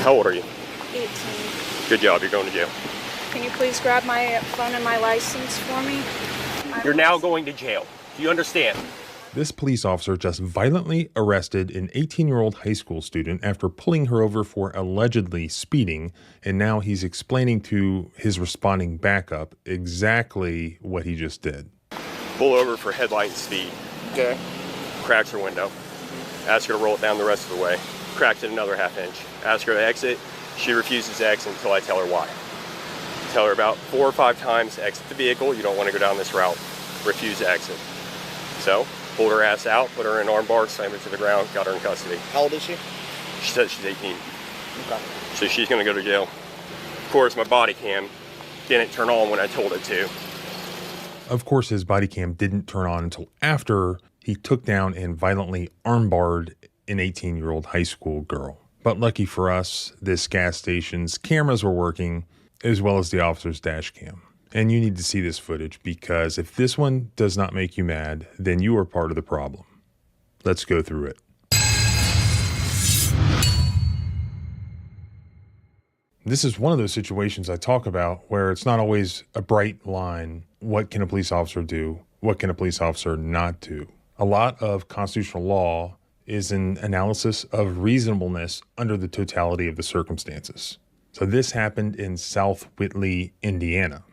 How old are you? 18. Good job, you're going to jail. Can you please grab my phone and my license for me? You're now going to jail. Do you understand? This police officer just violently arrested an 18-year-old high school student after pulling her over for allegedly speeding, and now he's explaining to his responding backup exactly what he just did. Pull over for headlight and speed. Okay. Cracks her window. Ask her to roll it down the rest of the way. Cracks it another half inch. Ask her to exit. She refuses to exit until I tell her why. Tell her about 4 or 5 times to exit the vehicle. You don't want to go down this route. Refuse to exit. So, pulled her ass out, put her in an arm bar, slammed her to the ground, got her in custody. How old is she? She said she's 18. Okay. So she's going to go to jail. Of course, my body cam didn't turn on when I told it to. Of course, his body cam didn't turn on until after he took down and violently armbarred an 18-year-old high school girl. But lucky for us, this gas station's cameras were working, as well as the officer's dash cam. And you need to see this footage, because if this one does not make you mad, then you are part of the problem. Let's go through it. This is one of those situations I talk about where it's not always a bright line. What can a police officer do? What can a police officer not do? A lot of constitutional law is an analysis of reasonableness under the totality of the circumstances. So this happened in South Whitley, Indiana.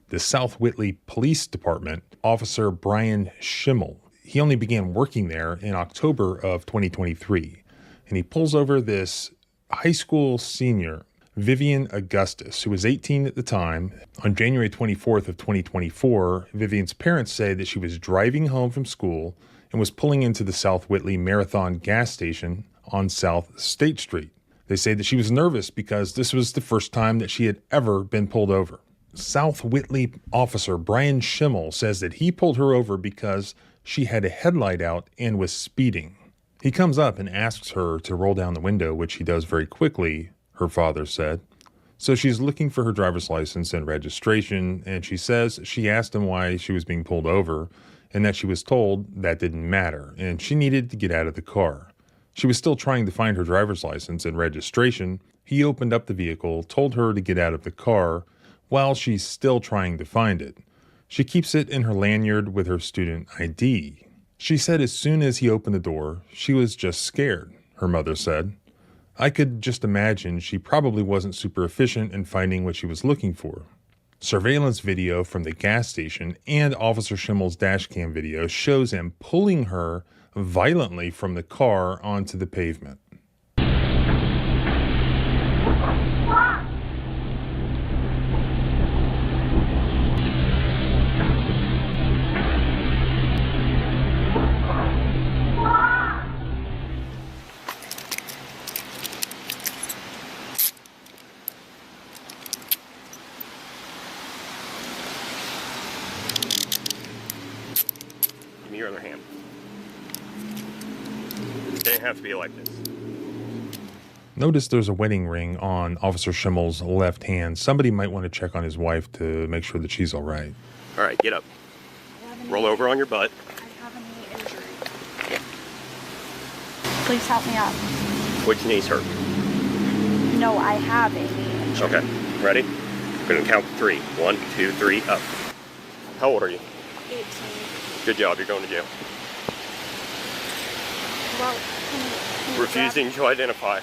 The South Whitley Police Department, Officer Brian Schimmel, he only began working there in October of 2023. And he pulls over this high school senior, Vivian Augustus, who was 18 at the time. On January 24th of 2024, Vivian's parents say that she was driving home from school and was pulling into the South Whitley Marathon gas station on South State Street. They say that she was nervous because this was the first time that she had ever been pulled over. South Whitley officer Brian Schimmel says that he pulled her over because she had a headlight out and was speeding. He comes up and asks her to roll down the window, which she does very quickly, her father said. So she's looking for her driver's license and registration, and she says she asked him why she was being pulled over, and that she was told that didn't matter, and she needed to get out of the car. She was still trying to find her driver's license and registration. He opened up the vehicle, told her to get out of the car, while she's still trying to find it. She keeps it in her lanyard with her student ID. She said as soon as he opened the door, she was just scared, her mother said. I could just imagine she probably wasn't super efficient in finding what she was looking for. Surveillance video from the gas station and Officer Schimmel's dashcam video shows him pulling her violently from the car onto the pavement. Give me your other hand. It didn't have to be like this. Notice there's a wedding ring on Officer Schimmel's left hand. Somebody might want to check on his wife to make sure that she's all right. All right, get up. Roll over on your butt. I have a knee injury. Please help me up. Which knee's hurt? No, I have a knee injury. Okay, ready? I'm going to count to 3. 1, 2, 3, up. How old are you? 18. Good job, you're going to jail. Well, can you Refusing to identify.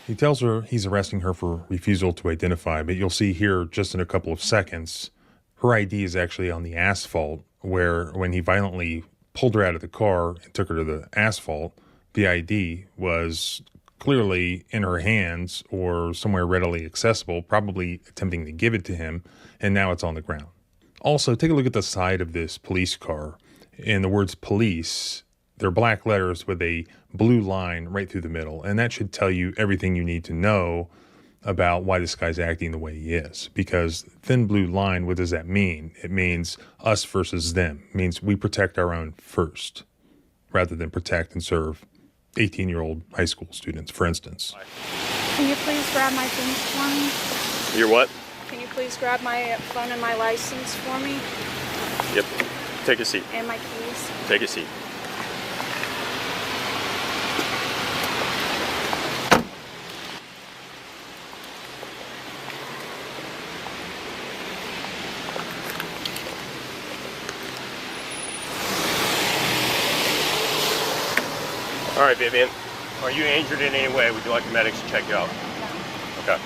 He tells her he's arresting her for refusal to identify, but you'll see here just in a couple of seconds, her ID is actually on the asphalt, where when he violently pulled her out of the car and took her to the asphalt, the ID was clearly in her hands or somewhere readily accessible, probably attempting to give it to him, and now it's on the ground. Also, take a look at the side of this police car, and the words police, they're black letters with a blue line right through the middle, and that should tell you everything you need to know about why this guy's acting the way he is. Because thin blue line, what does that mean? It means us versus them. It means we protect our own first, rather than protect and serve 18-year-old high school students, for instance. Can you please grab my things for me? Your what? Can you please grab my phone and my license for me? Yep. Take a seat. And my keys? Take a seat. right, Vivian. Are you injured in any way? Would you like the medics to check you out? Okay.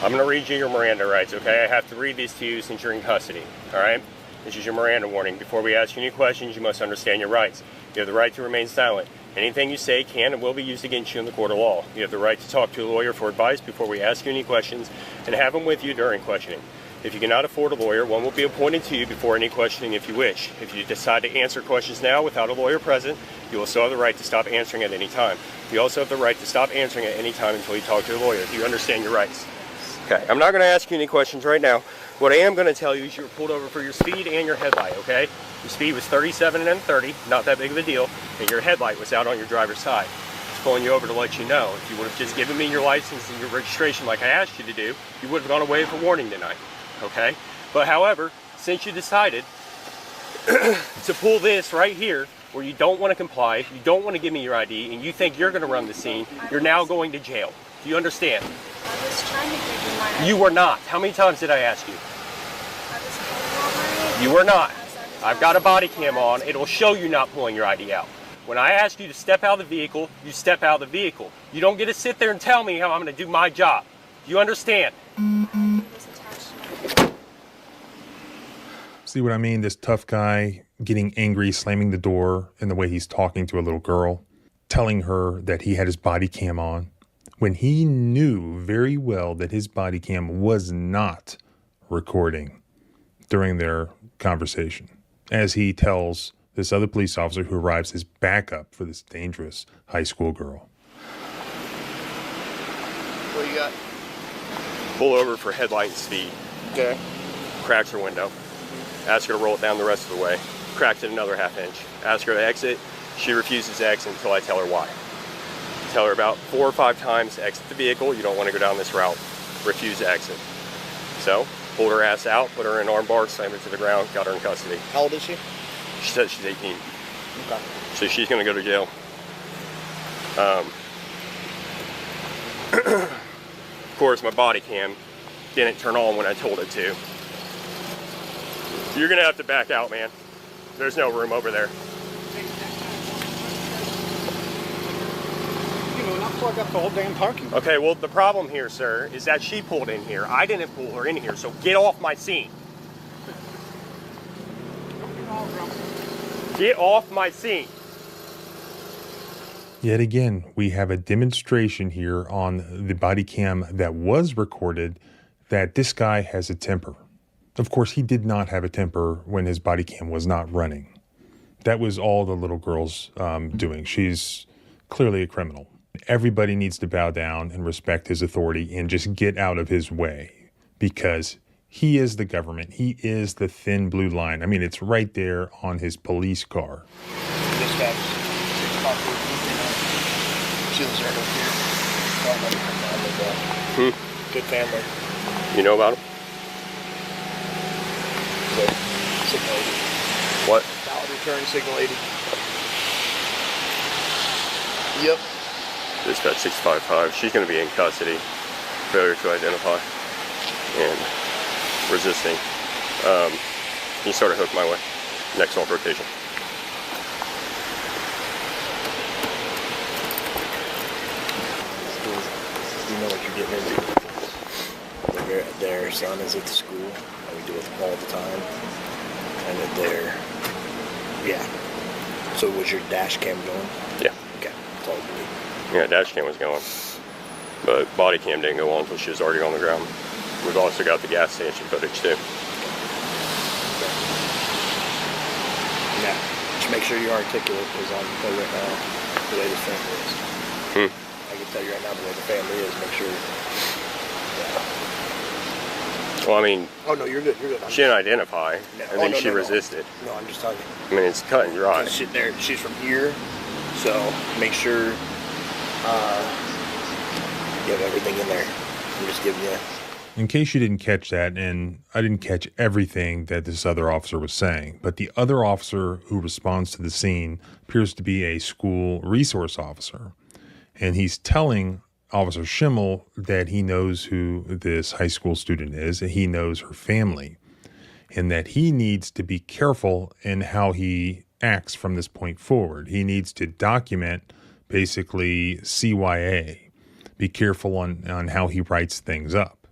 I'm going to read you your Miranda rights, okay? I have to read these to you since you're in custody, all right? This is your Miranda warning. Before we ask you any questions, you must understand your rights. You have the right to remain silent. Anything you say can and will be used against you in the court of law. You have the right to talk to a lawyer for advice before we ask you any questions and have them with you during questioning. If you cannot afford a lawyer, one will be appointed to you before any questioning if you wish. If you decide to answer questions now without a lawyer present, you will still have the right to stop answering at any time. You also have the right to stop answering at any time until you talk to a lawyer. Do you understand your rights? Okay, I'm not going to ask you any questions right now. What I am going to tell you is you were pulled over for your speed and your headlight, okay? Your speed was 37 and 30, not that big of a deal, and your headlight was out on your driver's side. Just pulling you over to let you know. If you would have just given me your license and your registration like I asked you to do, you would have gone away with a warning tonight, okay? But however, since you decided to pull this right here, where you don't want to comply, you don't want to give me your ID, and you think you're going to run the scene, you're now going to jail. Do you understand? I was trying to give you my ID. You were not. How many times did I ask you? I was pulling my ID. You were not. I've got a body cam on. It'll show you not pulling your ID out. When I ask you to step out of the vehicle, you step out of the vehicle. You don't get to sit there and tell me how I'm going to do my job. Do you understand? It was attached to my See what I mean? This tough guy getting angry, slamming the door in the way he's talking to a little girl, telling her that he had his body cam on, when he knew very well that his body cam was not recording during their conversation, as he tells this other police officer who arrives as backup for this dangerous high school girl. What you got? Pull over for headlight and speed. Okay. Cracks her window. Ask her to roll it down the rest of the way. Cracks it another half inch. Ask her to exit. She refuses to exit until I tell her why. Tell her about 4 or 5 times to exit the vehicle. You don't want to go down this route. Refuse to exit. So, pulled her ass out, put her in arm bar, slammed her to the ground, got her in custody. How old is she? She said she's 18. Okay. So she's going to go to jail. Of course, my body cam didn't turn on when I told it to. You're going to have to back out, man. There's no room over there. You know, not plug up the whole damn parking lot. Okay, well, the problem here, sir, is that she pulled in here. I didn't pull her in here, so get off my scene. Get off my scene. Yet again, we have a demonstration here on the body cam that was recorded that this guy has a temper. Of course, he did not have a temper when his body cam was not running. That was all the little girl's doing. She's clearly a criminal. Everybody needs to bow down and respect his authority and just get out of his way, because he is the government. He is the thin blue line. I mean, it's right there on his police car. Dispatch. She lives right over here. Good family. You know about him? Good. Signal lady. What? Valid return signal lady. Yep. Dispatch 655. She's going to be in custody. Failure to identify and resisting. You sort of hook my way. Next off rotation. You know what you're getting into. Their son is at the school, and we do it all the time. And that yeah. So was your dash cam going? Yeah. Okay, that's all you need. Yeah, dash cam was going. But body cam didn't go on until she was already on the ground. We've also got the gas station footage too. Yeah, just make sure you're articulate, because I can tell you right now the way this family is. I can tell you right now the way the family is. Make sure. Yeah. Well, I mean, Oh no, you're good. You're good. she didn't identify, No. and then no, she no. resisted. No, I'm just telling you. I mean, it's cut and dry. She's from here, so make sure you have everything in there. I'm just giving you. In case you didn't catch that, and I didn't catch everything that this other officer was saying, but the other officer who responds to the scene appears to be a school resource officer. And he's telling Officer Schimmel that he knows who this high school student is, and he knows her family, and that he needs to be careful in how he acts from this point forward. He needs to document basically CYA. Be careful on how he writes things up.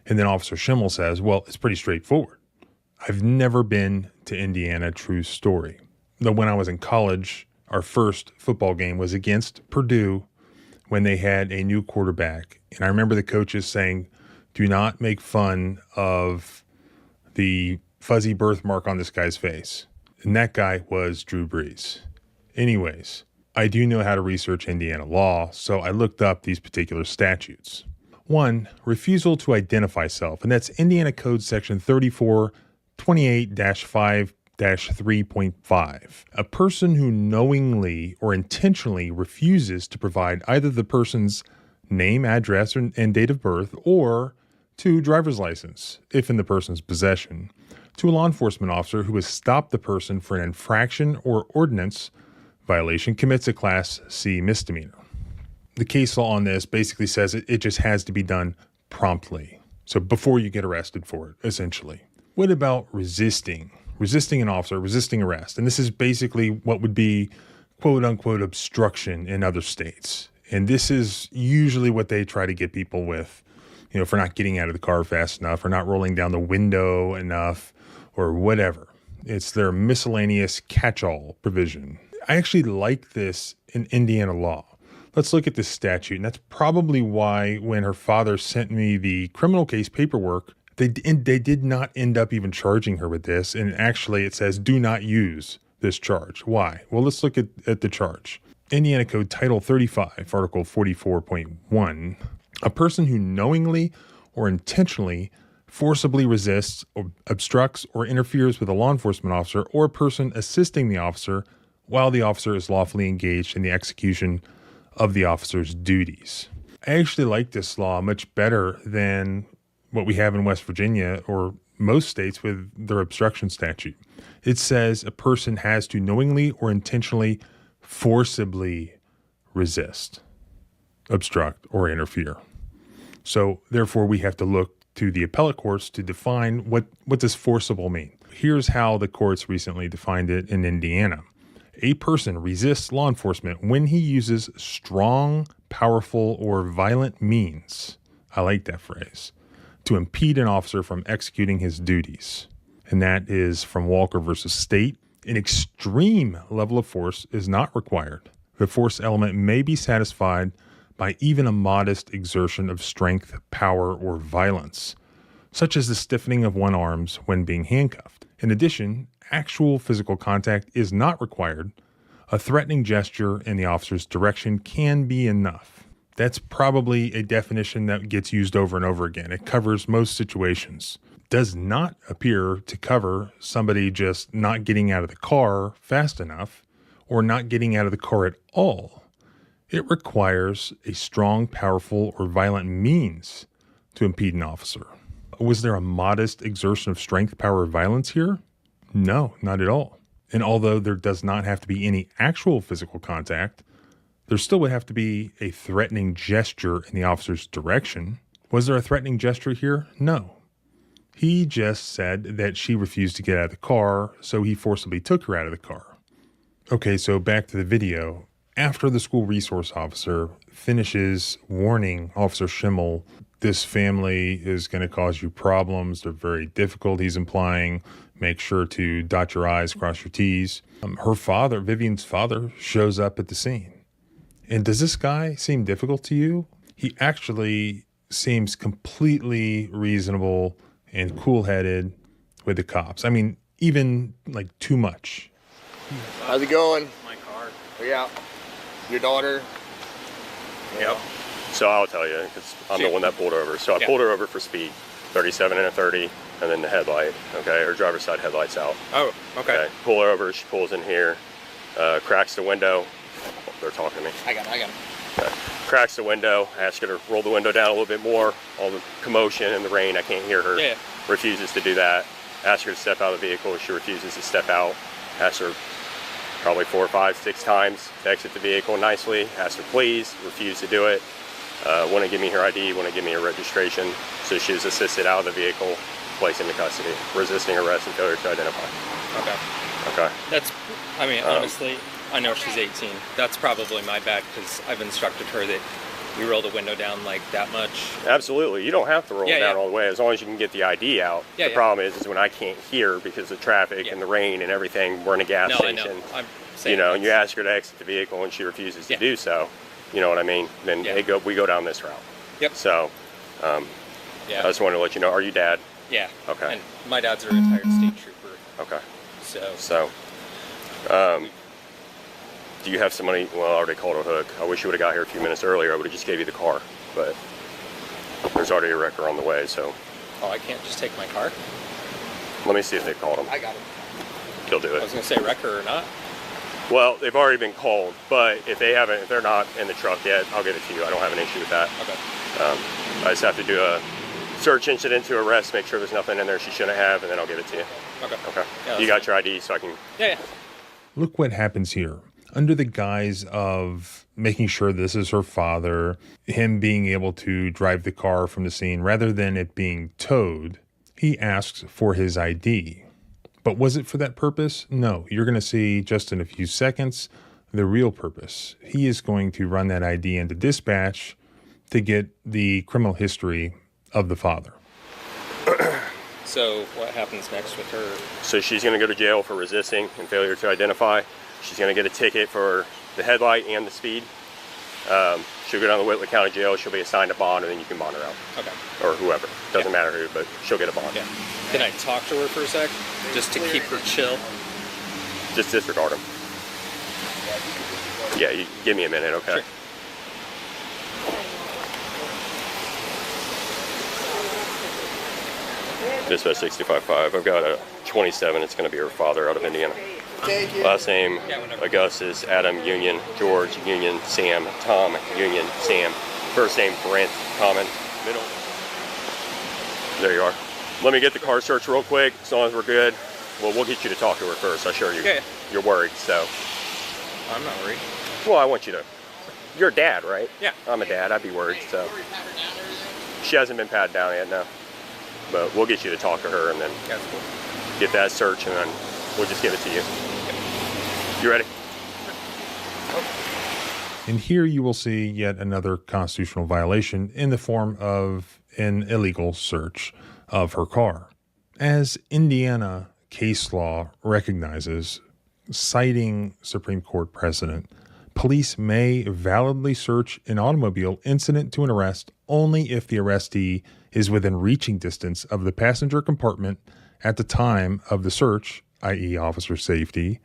And then Officer Schimmel says, well, it's pretty straightforward. I've never been to Indiana, true story. Though when I was in college, our first football game was against Purdue when they had a new quarterback. And I remember the coaches saying, do not make fun of the fuzzy birthmark on this guy's face. And that guy was Drew Brees. Anyways, I do know how to research Indiana law, so I looked up these particular statutes. 1, refusal to identify self, and that's Indiana Code Section 3428-5-3.5. A person who knowingly or intentionally refuses to provide either the person's name, address, and date of birth, or 2, driver's license, if in the person's possession, to a law enforcement officer who has stopped the person for an infraction or ordinance violation commits a Class C misdemeanor. The case law on this basically says it just has to be done promptly. So before you get arrested for it, essentially. What about resisting? Resisting an officer, resisting arrest. And this is basically what would be quote unquote obstruction in other states. And this is usually what they try to get people with, for not getting out of the car fast enough or not rolling down the window enough or whatever. It's their miscellaneous catch-all provision. I actually like this in Indiana law. Let's look at this statute. And that's probably why when her father sent me the criminal case paperwork, they did not end up even charging her with this. And actually it says do not use this charge. Why? Well, let's look at the charge. Indiana Code Title 35, Article 44.1. A person who knowingly or intentionally forcibly resists or obstructs or interferes with a law enforcement officer or a person assisting the officer while the officer is lawfully engaged in the execution of the officer's duties. I actually like this law much better than what we have in West Virginia or most states with their obstruction statute. It says a person has to knowingly or intentionally forcibly resist, obstruct, or interfere. So therefore we have to look to the appellate courts to define what does forcible mean. Here's how the courts recently defined it in Indiana. A person resists law enforcement when he uses strong, powerful, or violent means, I like that phrase, to impede an officer from executing his duties. And that is from Walker versus State. An extreme level of force is not required. The force element may be satisfied by even a modest exertion of strength, power, or violence, such as the stiffening of one's arms when being handcuffed. In addition, actual physical contact is not required. A threatening gesture in the officer's direction can be enough. That's probably a definition that gets used over and over again. It covers most situations. Does not appear to cover somebody just not getting out of the car fast enough or not getting out of the car at all. It requires a strong, powerful, or violent means to impede an officer. Was there a modest exertion of strength, power, or violence here? No, not at all. And although there does not have to be any actual physical contact, there still would have to be a threatening gesture in the officer's direction. Was there a threatening gesture here? No. He just said that she refused to get out of the car, so he forcibly took her out of the car. Okay, so back to the video. After the school resource officer finishes warning Officer Schimmel, this family is going to cause you problems. They're very difficult, he's implying. Make sure to dot your I's, cross your T's. Her father, Vivian's father, shows up at the scene. And does this guy seem difficult to you? He actually seems completely reasonable and cool-headed with the cops. I mean, even like too much. How's it going? My car. Yeah. Your daughter? Yep. So I'll tell you, because I'm the one that pulled over. So I pulled her over for speed, 37 and a 30, and then the headlight, okay? Her driver's side headlight's out. Oh, okay. Pull her over, she pulls in here, cracks the window. Oh, they're talking to me. I got him. Okay. Cracks the window, ask her to roll the window down a little bit more. All the commotion and the rain, I can't hear her. Yeah. Refuses to do that. Ask her to step out of the vehicle, she refuses to step out. Ask her probably 4, 5, 6 times to exit the vehicle nicely. Ask her please, refuse to do it. Want to give me her ID, want to give me her registration. So she was assisted out of the vehicle, placed into custody, resisting arrest and failure to identify. Okay. Okay. That's, I mean, honestly, I know she's 18. That's probably my bad because I've instructed her that we roll the window down like that much. Absolutely. You don't have to roll it down all the way as long as you can get the ID out. The problem is when I can't hear because of traffic and the rain and everything, we're in a gas station. I know. I'm saying, you know, and you ask her to exit the vehicle and she refuses to do so. You know what I mean? Then we go down this route. Yep. So, I just wanted to let you know. Are you dad? Yeah. Okay. And my dad's a retired state trooper. Okay. So. Do you have somebody? Well, I already called a hook. I wish you would have got here a few minutes earlier. I would have just gave you the car, but there's already a wrecker on the way. So. Oh, I can't just take my car? Let me see if they've called him. I got him. He'll do it. I was gonna say wrecker or not. Well, they've already been called, but if they're not in the truck yet, I'll give it to you. I don't have an issue with that. Okay. I just have to do a search incident to arrest, make sure there's nothing in there she shouldn't have, and then I'll give it to you. Okay. Okay. Yeah, you got your ID, so I can. Yeah. Look what happens here. Under the guise of making sure this is her father, him being able to drive the car from the scene rather than it being towed, he asks for his ID. But was it for that purpose? No. You're going to see just in a few seconds the real purpose. He is going to run that ID into dispatch to get the criminal history of the father. So what happens next with her? So she's going to go to jail for resisting and failure to identify. She's going to get a ticket for the headlight and the speed. She'll go down to Whitley County Jail. She'll be assigned a bond, and then you can bond her out. Okay. Or whoever. Doesn't matter who, but she'll get a bond. Yeah. Can I talk to her for a sec? Just to keep her chill? Just disregard him. Yeah, you give me a minute, okay? Sure. Dispatch 65.5. I've got a 27. It's going to be her father out of Indiana. Last name, Augustus, Adam, Union, George, Union, Sam, Tom, Union, Sam. First name, Brent, Common. Middle. There you are. Let me get the car search real quick, as long as we're good. Well, we'll get you to talk to her first. I assure you. Okay. You're worried, so. I'm not worried. Well, I want you to. You're a dad, right? Yeah. I'm a dad. I'd be worried, so. She hasn't been patted down yet, no. But we'll get you to talk to her and then get that search, and then we'll just give it to you. You ready? And here you will see yet another constitutional violation in the form of an illegal search of her car. As Indiana case law recognizes, citing Supreme Court precedent, police may validly search an automobile incident to an arrest only if the arrestee is within reaching distance of the passenger compartment at the time of the search, i.e. officer safety,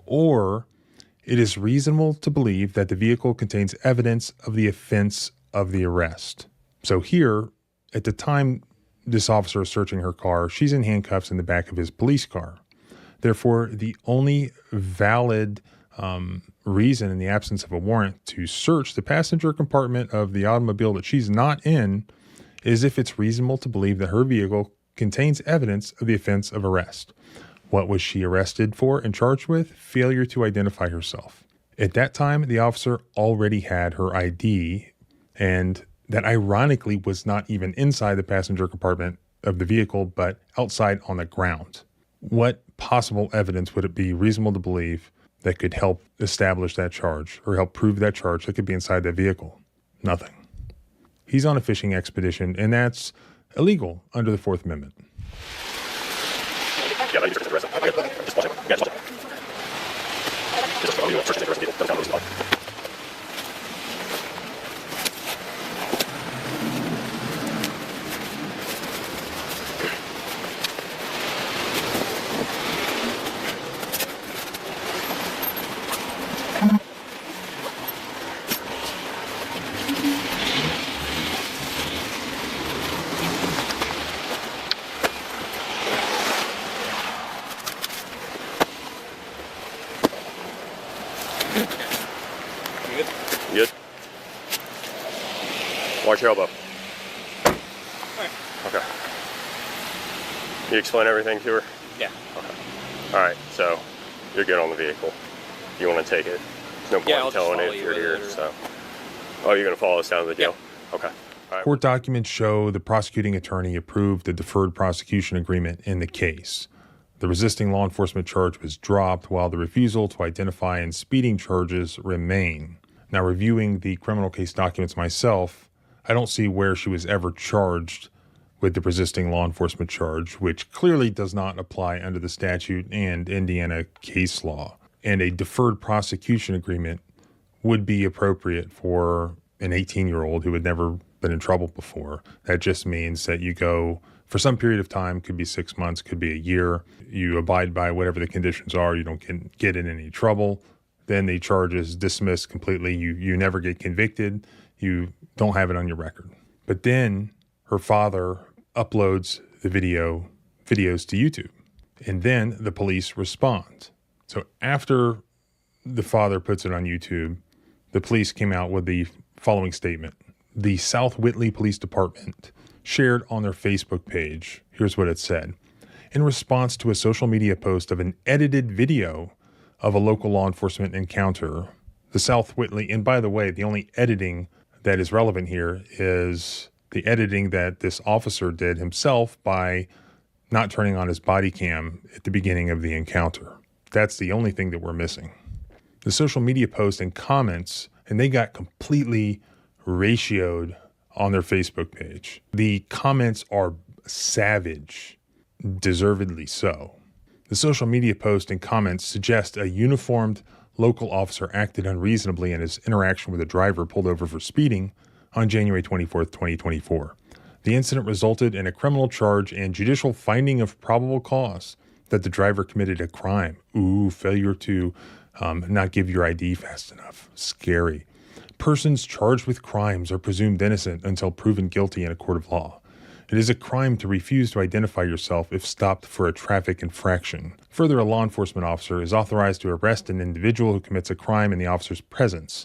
or it is reasonable to believe that the vehicle contains evidence of the offense of the arrest. So here, at the time this officer is searching her car, she's in handcuffs in the back of his police car. Therefore, the only valid reason in the absence of a warrant to search the passenger compartment of the automobile that she's not in is if it's reasonable to believe that her vehicle contains evidence of the offense of arrest. What was she arrested for and charged with? Failure to identify herself. At that time, the officer already had her ID, and that ironically was not even inside the passenger compartment of the vehicle, but outside on the ground. What possible evidence would it be reasonable to believe that could help establish that charge or help prove that charge that could be inside that vehicle? Nothing. He's on a fishing expedition, and that's illegal under the Fourth Amendment. Yeah, let me search the rest of it. Okay. Just watch it. Yeah, just watch it. Just I'll search the rest of it. Doesn't sound really Good? Watch your elbow. Alright. Okay. You explain everything to her? Yeah. Okay. Alright, so you're good on the vehicle. You want to take it? There's no point in telling it if you're here, so. Oh, you're going to follow us down to the jail? Yeah. Okay. All right. Court documents show the prosecuting attorney approved the deferred prosecution agreement in the case. The resisting law enforcement charge was dropped while the refusal to identify and speeding charges remain. Now, reviewing the criminal case documents myself, I don't see where she was ever charged with the resisting law enforcement charge, which clearly does not apply under the statute and Indiana case law. And a deferred prosecution agreement would be appropriate for an 18-year-old who had never been in trouble before. That just means that you go for some period of time, could be 6 months, could be a year. You abide by whatever the conditions are. You don't get in any trouble. Then the charge is dismissed completely. You never get convicted. You don't have it on your record. But then her father uploads the videos to YouTube. And then the police respond. So after the father puts it on YouTube, the police came out with the following statement. The South Whitley Police Department shared on their Facebook page. Here's what it said. In response to a social media post of an edited video of a local law enforcement encounter, the South Whitley, and by the way, the only editing that is relevant here is the editing that this officer did himself by not turning on his body cam at the beginning of the encounter. That's the only thing that we're missing. The social media post and comments, and they got completely ratioed on their Facebook page. The comments are savage, deservedly so. The social media post and comments suggest a uniformed local officer acted unreasonably in his interaction with a driver pulled over for speeding on January 24th, 2024. The incident resulted in a criminal charge and judicial finding of probable cause that the driver committed a crime. Failure to not give your ID fast enough. Scary. Persons charged with crimes are presumed innocent until proven guilty in a court of law. It is a crime to refuse to identify yourself if stopped for a traffic infraction. Further, a law enforcement officer is authorized to arrest an individual who commits a crime in the officer's presence.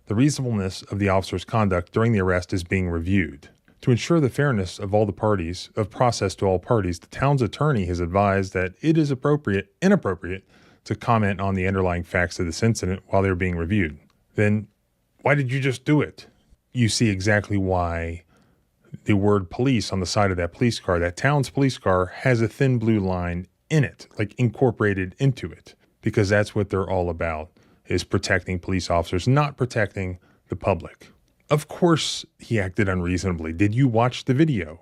The reasonableness of the officer's conduct during the arrest is being reviewed. To ensure the fairness of process to all parties, the town's attorney has advised that it is inappropriate to comment on the underlying facts of this incident while they're being reviewed. Then why did you just do it? You see exactly why the word police on the side of that police car, that town's police car, has a thin blue line in it, like incorporated into it, because that's what they're all about, is protecting police officers, not protecting the public. Of course he acted unreasonably. Did you watch the video?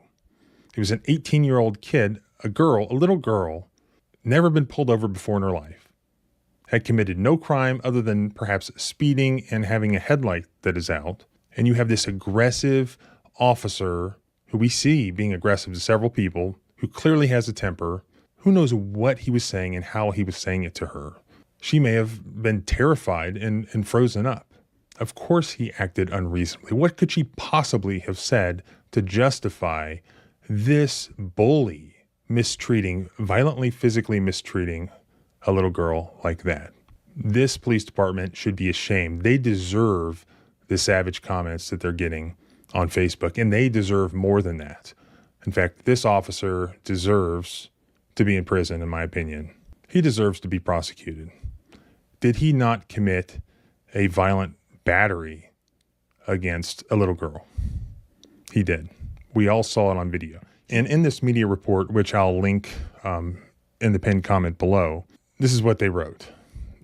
It was an 18-year-old kid, a little girl, never been pulled over before in her life, had committed no crime other than perhaps speeding and having a headlight that is out. And you have this aggressive officer who we see being aggressive to several people, who clearly has a temper. Who knows what he was saying and how he was saying it to her. She may have been terrified and frozen up. Of course he acted unreasonably. What could she possibly have said to justify this bully violently physically mistreating a little girl like that? This police department should be ashamed. They deserve the savage comments that they're getting on Facebook, and they deserve more than that. In fact, this officer deserves to be in prison, in my opinion. He deserves to be prosecuted. Did he not commit a violent battery against a little girl? He did. We all saw it on video. And in this media report, which I'll link in the pinned comment below, this is what they wrote.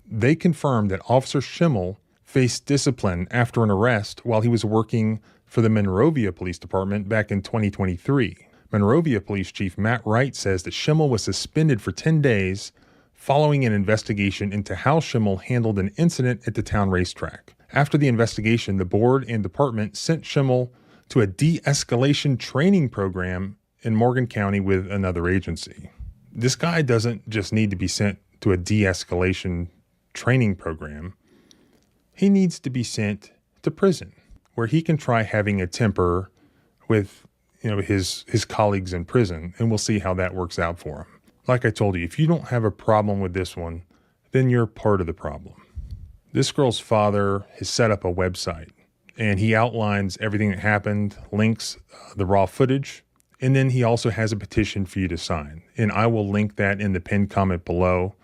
They confirmed that Officer Schimmel faced discipline after an arrest while he was working for the Monrovia Police Department back in 2023. Monrovia Police Chief Matt Wright says that Schimmel was suspended for 10 days following an investigation into how Schimmel handled an incident at the town racetrack. After the investigation, the board and department sent Schimmel to a de-escalation training program in Morgan County with another agency. This guy doesn't just need to be sent to a de-escalation training program. He needs to be sent to prison where he can try having a temper with his colleagues in prison, and we'll see how that works out for him. Like I told you, if you don't have a problem with this one, then you're part of the problem. This girl's father has set up a website, and he outlines everything that happened, links the raw footage, and then he also has a petition for you to sign. And I will link that in the pinned comment below.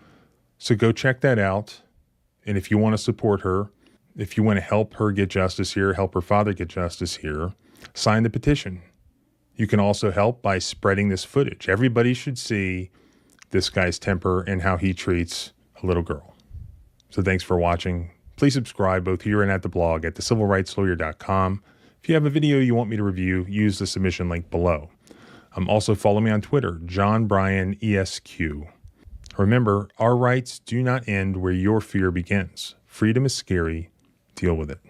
So go check that out. And if you want to support her, if you want to help her get justice here, help her father get justice here, sign the petition. You can also help by spreading this footage. Everybody should see this guy's temper and how he treats a little girl. So thanks for watching. Please subscribe both here and at the blog at thecivilrightslawyer.com. If you have a video you want me to review, use the submission link below. Also follow me on Twitter, John Bryan ESQ. Remember, our rights do not end where your fear begins. Freedom is scary. Deal with it.